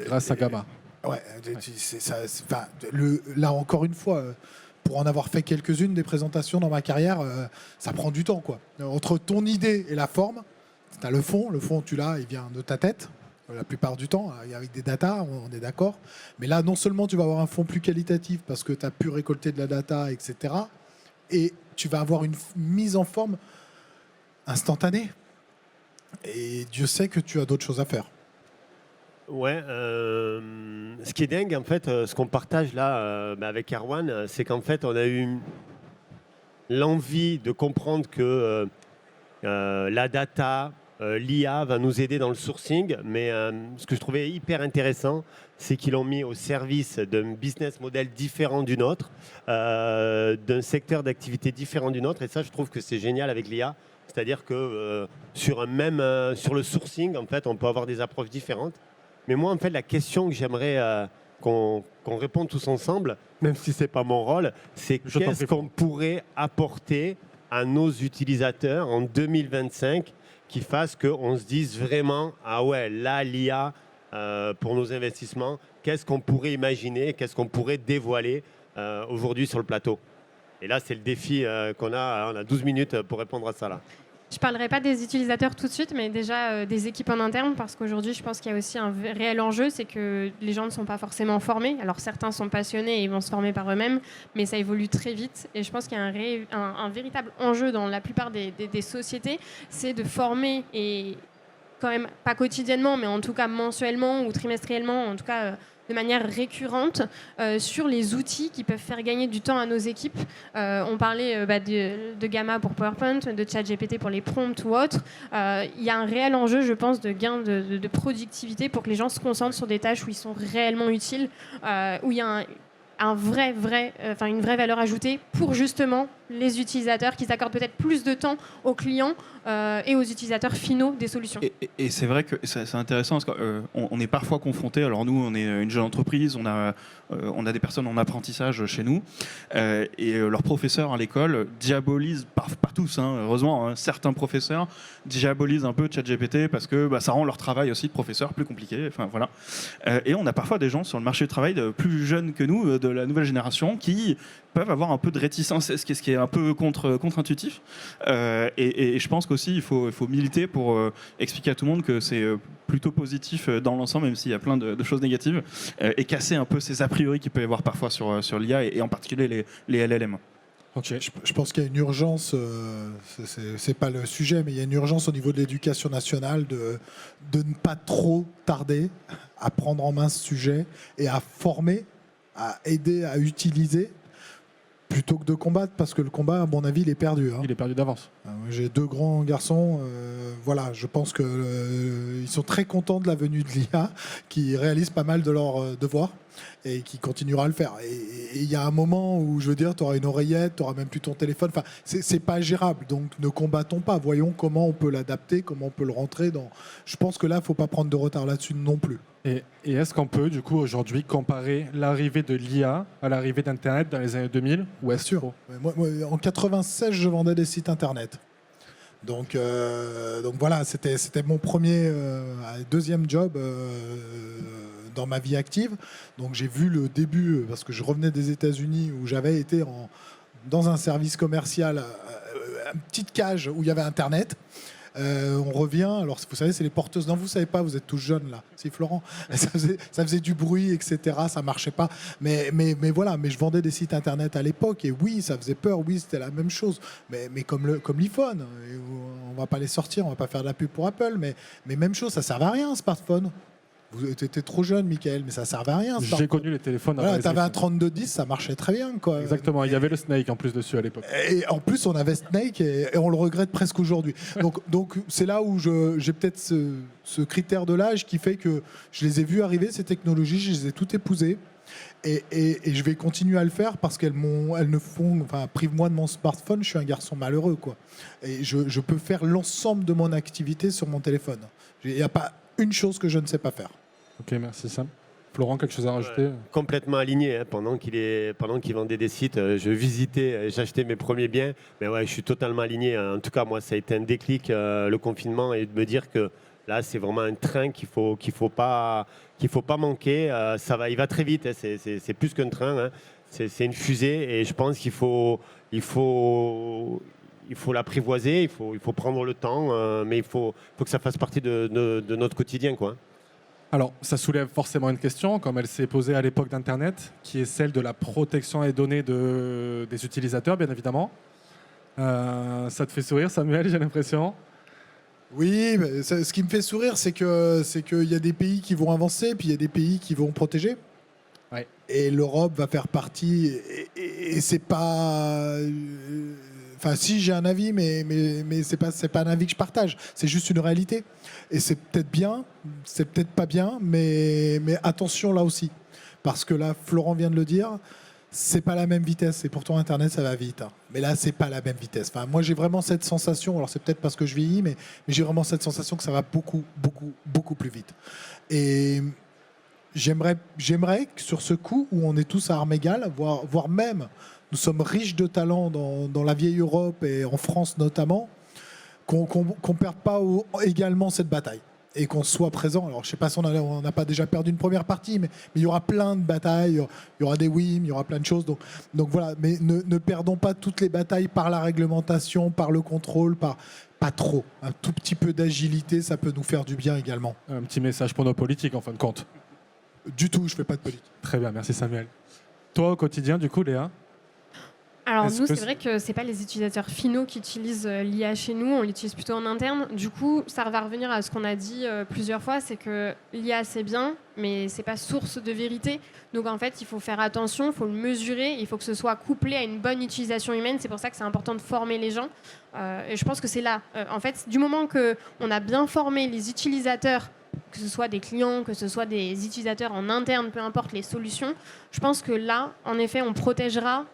Grâce à Gamma. Ouais, là encore une fois, pour en avoir fait quelques-unes des présentations dans ma carrière, ça prend du temps, quoi. Entre ton idée et la forme, tu as le fond tu l'as, il vient de ta tête. La plupart du temps, avec des datas, on est d'accord. Mais là, non seulement tu vas avoir un fond plus qualitatif parce que tu as pu récolter de la data, etc. Et tu vas avoir une mise en forme instantanée. Et Dieu sait que tu as d'autres choses à faire. Ouais, ce qui est dingue, en fait, ce qu'on partage là avec Erwan, c'est qu'en fait, on a eu l'envie de comprendre que la data, l'IA va nous aider dans le sourcing, mais ce que je trouvais hyper intéressant, c'est qu'ils l'ont mis au service d'un business model différent du nôtre, d'un secteur d'activité différent du nôtre, et ça, je trouve que c'est génial avec l'IA. C'est-à-dire que sur le sourcing, en fait, on peut avoir des approches différentes. Mais moi, en fait, la question que j'aimerais qu'on réponde tous ensemble, même si ce n'est pas mon rôle, c'est qu'est-ce qu'on pourrait apporter à nos utilisateurs en 2025 qui fasse qu'on se dise vraiment, ah ouais, là, l'IA, pour nos investissements, qu'est-ce qu'on pourrait imaginer, qu'est-ce qu'on pourrait dévoiler aujourd'hui sur le plateau. Et là, c'est le défi qu'on a. On a 12 minutes pour répondre à ça, là. Je ne parlerai pas des utilisateurs tout de suite, mais déjà des équipes en interne, parce qu'aujourd'hui, je pense qu'il y a aussi un réel enjeu, c'est que les gens ne sont pas forcément formés. Alors certains sont passionnés et ils vont se former par eux-mêmes, mais ça évolue très vite. Et je pense qu'il y a un véritable enjeu dans la plupart des sociétés, c'est de former, et quand même pas quotidiennement, mais en tout cas mensuellement ou trimestriellement, en tout cas de manière récurrente sur les outils qui peuvent faire gagner du temps à nos équipes. On parlait de Gamma pour PowerPoint, de ChatGPT pour les prompts ou autres. Il y a un réel enjeu, je pense, de gain de productivité pour que les gens se concentrent sur des tâches où ils sont réellement utiles, où il y a une vraie valeur ajoutée pour justement les utilisateurs qui s'accordent peut-être plus de temps aux clients et aux utilisateurs finaux des solutions. Et c'est vrai que c'est intéressant parce qu'on est parfois confronté. Alors nous, on est une jeune entreprise, on a des personnes en apprentissage chez nous et leurs professeurs à l'école diabolisent, pas tous, heureusement, certains professeurs diabolisent un peu ChatGPT parce que ça rend leur travail aussi de professeur plus compliqué. Enfin voilà. Et on a parfois des gens sur le marché du travail plus jeunes que nous, de la nouvelle génération, qui peuvent avoir un peu de réticence, ce qui est un peu contre-intuitif. Et je pense qu'aussi, il faut militer pour expliquer à tout le monde que c'est plutôt positif dans l'ensemble, même s'il y a plein de choses négatives, et casser un peu ces a priori qu'il peut y avoir parfois sur l'IA, et en particulier les LLM. Ok. Je pense qu'il y a une urgence, c'est pas le sujet, mais il y a une urgence au niveau de l'éducation nationale de ne pas trop tarder à prendre en main ce sujet et à former, à aider, à utiliser, plutôt que de combattre, parce que le combat, à mon avis, il est perdu. Hein. Il est perdu d'avance. J'ai 2 grands garçons, voilà, je pense qu'ils sont très contents de la venue de l'IA, qui réalisent pas mal de leurs devoirs et qui continuera à le faire. Et il y a un moment où, je veux dire, tu auras une oreillette, tu n'auras même plus ton téléphone, enfin, c'est pas gérable, donc ne combattons pas, voyons comment on peut l'adapter, comment on peut le rentrer dans... Je pense que là, il ne faut pas prendre de retard là-dessus non plus. Et est-ce qu'on peut, du coup, aujourd'hui, comparer l'arrivée de l'IA à l'arrivée d'Internet dans les années 2000 ou est-ce sûr. Moi, en 96, je vendais des sites Internet. Donc voilà, c'était mon premier, deuxième job dans ma vie active. Donc j'ai vu le début, parce que je revenais des États-Unis où j'avais été dans un service commercial, une petite cage où il y avait Internet. On revient, alors vous savez, c'est les porteuses. Non, vous savez pas, vous êtes tous jeunes là. Si Florent, ça faisait du bruit, etc. Ça marchait pas. Mais voilà, mais je vendais des sites internet à l'époque et oui, ça faisait peur. Oui, c'était la même chose. Mais comme l'iPhone, on va pas les sortir, on va pas faire de la pub pour Apple. Mais même chose, ça servait à rien un smartphone. Vous étiez trop jeune, Michael, mais ça servait à rien. J'ai connu les téléphones. Voilà, t'avais un 3210, ça marchait très bien, quoi. Exactement, il y avait le Snake en plus dessus à l'époque. Et en plus, on avait Snake et on le regrette presque aujourd'hui. Donc c'est là où j'ai peut-être ce critère de l'âge qui fait que je les ai vus arriver, ces technologies, je les ai toutes épousées. Et je vais continuer à le faire parce qu'elles prive-moi de mon smartphone, je suis un garçon malheureux, quoi. Et je peux faire l'ensemble de mon activité sur mon téléphone. Il n'y a pas une chose que je ne sais pas faire. Ok, merci Sam. Florent, quelque chose à rajouter? Complètement aligné. Hein. Pendant qu'il vendait des sites, je visitais, j'achetais mes premiers biens. Mais ouais, je suis totalement aligné. En tout cas, moi, ça a été un déclic, le confinement, et de me dire que là, c'est vraiment un train qu'il faut pas manquer. Il va très vite. Hein. C'est plus qu'un train. Hein. C'est une fusée, et je pense qu'il faut l'apprivoiser, il faut prendre le temps, mais il faut que ça fasse partie de notre quotidien, quoi. Alors, ça soulève forcément une question, comme elle s'est posée à l'époque d'Internet, qui est celle de la protection des données des utilisateurs, bien évidemment. Ça te fait sourire, Samuel, j'ai l'impression. Oui, mais ce qui me fait sourire, c'est qu'il y a des pays qui vont avancer, puis il y a des pays qui vont protéger. Ouais. Et l'Europe va faire partie, et c'est pas... Enfin, si j'ai un avis, mais c'est pas un avis que je partage. C'est juste une réalité. Et c'est peut-être bien, c'est peut-être pas bien, mais attention là aussi, parce que là, Florent vient de le dire, c'est pas la même vitesse. Et pourtant, Internet, ça va vite. Hein. Mais là, c'est pas la même vitesse. Enfin, moi, j'ai vraiment cette sensation. Alors, c'est peut-être parce que je vieillis, mais j'ai vraiment cette sensation que ça va beaucoup, beaucoup, beaucoup plus vite. Et j'aimerais que sur ce coup où on est tous à armes égales, voire même nous sommes riches de talents dans la vieille Europe et en France notamment, qu'on ne perde pas également cette bataille et qu'on soit présent. Alors, je ne sais pas si on n'a pas déjà perdu une première partie, mais il y aura plein de batailles, il y aura des whims, il y aura plein de choses. Donc voilà, mais ne perdons pas toutes les batailles par la réglementation, par le contrôle, pas trop. Un tout petit peu d'agilité, ça peut nous faire du bien également. Un petit message pour nos politiques, en fin de compte. Du tout, je ne fais pas de politique. Très bien, merci Samuel. Toi, au quotidien, du coup, Léa? Alors nous, c'est vrai que c'est pas les utilisateurs finaux qui utilisent l'IA chez nous, on l'utilise plutôt en interne. Du coup, ça va revenir à ce qu'on a dit plusieurs fois, c'est que l'IA c'est bien, mais c'est pas source de vérité. Donc en fait, il faut faire attention, il faut le mesurer, il faut que ce soit couplé à une bonne utilisation humaine. C'est pour ça que c'est important de former les gens. Et je pense que c'est là. En fait, du moment qu'on a bien formé les utilisateurs, que ce soit des clients, que ce soit des utilisateurs en interne, peu importe les solutions, je pense que là, en effet, on protégera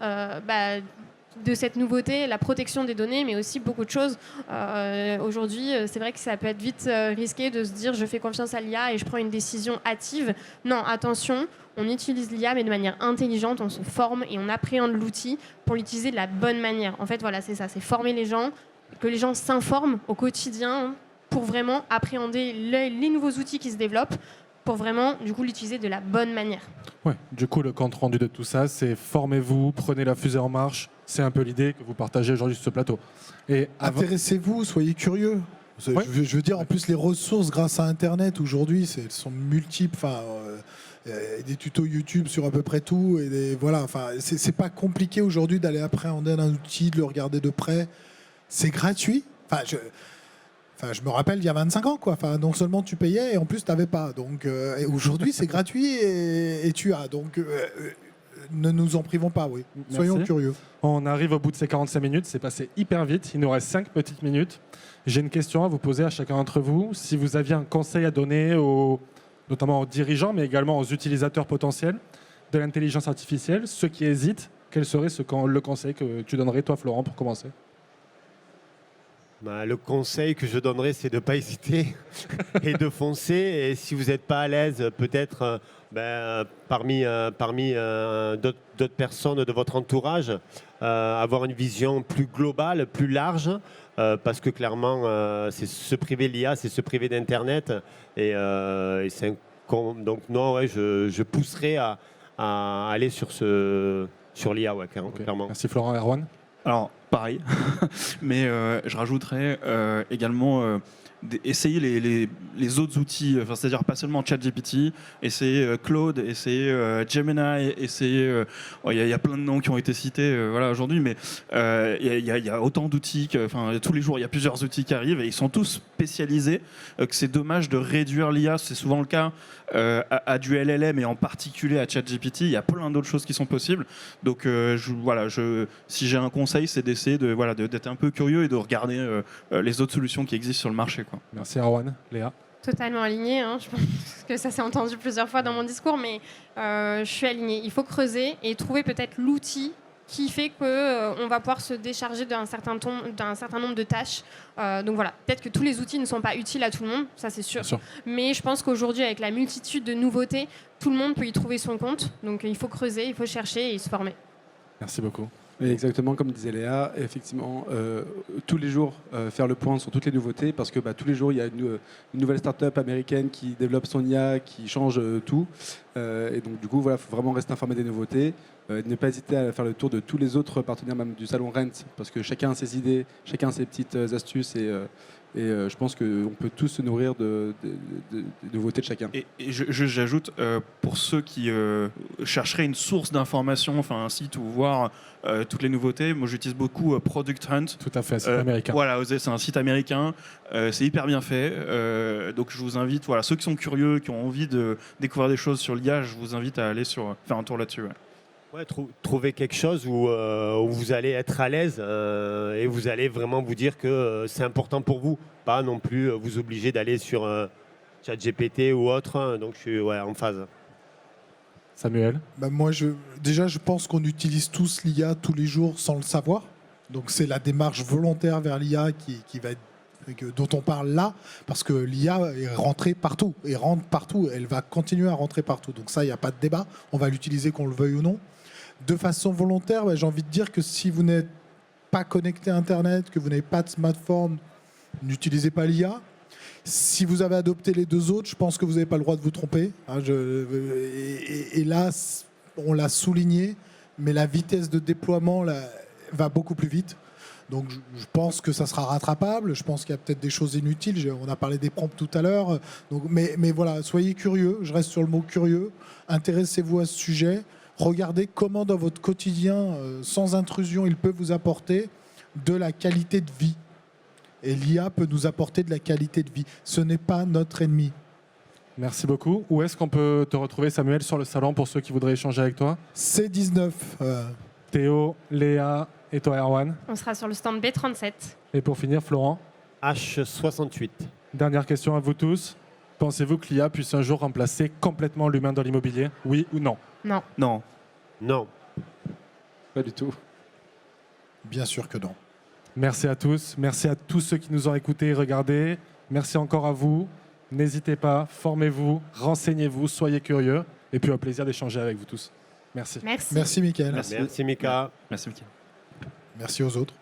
de cette nouveauté la protection des données, mais aussi beaucoup de choses. Aujourd'hui, c'est vrai que ça peut être vite risqué de se dire je fais confiance à l'IA et je prends une décision hâtive. Non, attention, on utilise l'IA, mais de manière intelligente, on se forme et on appréhende l'outil pour l'utiliser de la bonne manière. En fait, voilà, c'est ça, c'est former les gens, que les gens s'informent au quotidien pour vraiment appréhender les nouveaux outils qui se développent, pour vraiment, du coup, l'utiliser de la bonne manière. Ouais, du coup, le compte rendu de tout ça, c'est formez-vous, prenez la fusée en marche. C'est un peu l'idée que vous partagez aujourd'hui sur ce plateau. Et intéressez-vous, soyez curieux. Ouais. Je veux dire, en plus, les ressources grâce à Internet aujourd'hui, elles sont multiples. Enfin, des tutos YouTube sur à peu près tout. Voilà, enfin, c'est pas compliqué aujourd'hui d'aller appréhender un outil, de le regarder de près. C'est gratuit. Je me rappelle, il y a 25 ans, quoi. Enfin, non seulement tu payais et en plus tu n'avais pas. Donc, et aujourd'hui, c'est gratuit et tu as. Donc, ne nous en privons pas, oui. Soyons Merci. curieux. On arrive au bout de ces 45 minutes, c'est passé hyper vite, il nous reste 5 petites minutes. J'ai une question à vous poser à chacun d'entre vous. Si vous aviez un conseil à donner, notamment aux dirigeants, mais également aux utilisateurs potentiels de l'intelligence artificielle, ceux qui hésitent, quel serait le conseil que tu donnerais, toi Florent, pour commencer? Le conseil que je donnerais, c'est de ne pas hésiter et de foncer. Et si vous n'êtes pas à l'aise, peut-être parmi d'autres personnes de votre entourage, avoir une vision plus globale, plus large, parce que clairement, c'est se priver de l'IA, c'est se priver d'Internet. Donc non, ouais, je pousserais à aller sur l'IA, ouais, clairement. Merci Florent. Erwan? Alors, pareil, mais je rajouterais également essayer les autres outils, c'est-à-dire pas seulement ChatGPT, essayer Claude, essayer Gemini, essayer... Il y a plein de noms qui ont été cités aujourd'hui, mais il y a autant d'outils, tous les jours il y a plusieurs outils qui arrivent et ils sont tous spécialisés, que c'est dommage de réduire l'IA, c'est souvent le cas, à du LLM et en particulier à ChatGPT. Il y a plein d'autres choses qui sont possibles. Donc si j'ai un conseil, c'est d'essayer d'être un peu curieux et de regarder les autres solutions qui existent sur le marché, quoi. Merci Erwan. Léa? Totalement alignée, hein. Je pense que ça s'est entendu plusieurs fois dans mon discours, mais je suis alignée. Il faut creuser et trouver peut-être l'outil qui fait qu'on va pouvoir se décharger d'un certain nombre de tâches. Donc voilà, peut-être que tous les outils ne sont pas utiles à tout le monde, ça c'est sûr. Mais je pense qu'aujourd'hui, avec la multitude de nouveautés, tout le monde peut y trouver son compte. Donc il faut creuser, il faut chercher et se former. Merci beaucoup. Et exactement comme disait Léa, effectivement, tous les jours faire le point sur toutes les nouveautés, parce que tous les jours il y a une nouvelle start-up américaine qui développe son IA, qui change tout. Et donc du coup, il faut vraiment rester informé des nouveautés. Ne pas hésiter à faire le tour de tous les autres partenaires même du salon Rent, parce que chacun a ses idées, chacun a ses petites astuces et je pense qu'on peut tous se nourrir de nouveautés de chacun. Et j'ajoute, pour ceux qui chercheraient une source d'information, un site où voir toutes les nouveautés, moi j'utilise beaucoup Product Hunt. Tout à fait, c'est américain. Voilà, c'est un site américain, c'est hyper bien fait. Donc je vous invite, ceux qui sont curieux, qui ont envie de découvrir des choses sur l'IA, je vous invite à aller faire un tour là-dessus. Ouais. Ouais, trouver quelque chose où vous allez être à l'aise et vous allez vraiment vous dire que c'est important pour vous. Pas non plus vous obliger d'aller sur ChatGPT ou autre. Donc je suis en phase. Samuel? Moi, je pense qu'on utilise tous l'IA tous les jours sans le savoir. Donc c'est la démarche volontaire vers l'IA qui va être dont on parle là, parce que l'IA est rentrée partout et rentre partout. Elle va continuer à rentrer partout. Donc ça, il n'y a pas de débat. On va l'utiliser qu'on le veuille ou non. De façon volontaire, j'ai envie de dire que si vous n'êtes pas connecté à Internet, que vous n'avez pas de smartphone, n'utilisez pas l'IA. Si vous avez adopté les deux autres, je pense que vous n'avez pas le droit de vous tromper. Et là, on l'a souligné, mais la vitesse de déploiement va beaucoup plus vite. Donc je pense que ça sera rattrapable. Je pense qu'il y a peut-être des choses inutiles. On a parlé des prompts tout à l'heure. Mais voilà, soyez curieux. Je reste sur le mot curieux. Intéressez-vous à ce sujet. Regardez comment dans votre quotidien, sans intrusion, il peut vous apporter de la qualité de vie. Et l'IA peut nous apporter de la qualité de vie. Ce n'est pas notre ennemi. Merci beaucoup. Où est-ce qu'on peut te retrouver, Samuel, sur le salon pour ceux qui voudraient échanger avec toi? C19. Théo, Léa et toi, Erwan? On sera sur le stand B37. Et pour finir, Florent? H68. Dernière question à vous tous. Pensez-vous que l'IA puisse un jour remplacer complètement l'humain dans l'immobilier? Oui ou non? Non. Non. Non. Pas du tout. Bien sûr que non. Merci à tous. Merci à tous ceux qui nous ont écoutés et regardés. Merci encore à vous. N'hésitez pas, formez-vous, renseignez-vous, soyez curieux. Et puis au plaisir d'échanger avec vous tous. Merci. Merci. Merci, Mickaël. Merci Mika. Merci, Mickaël. Merci aux autres.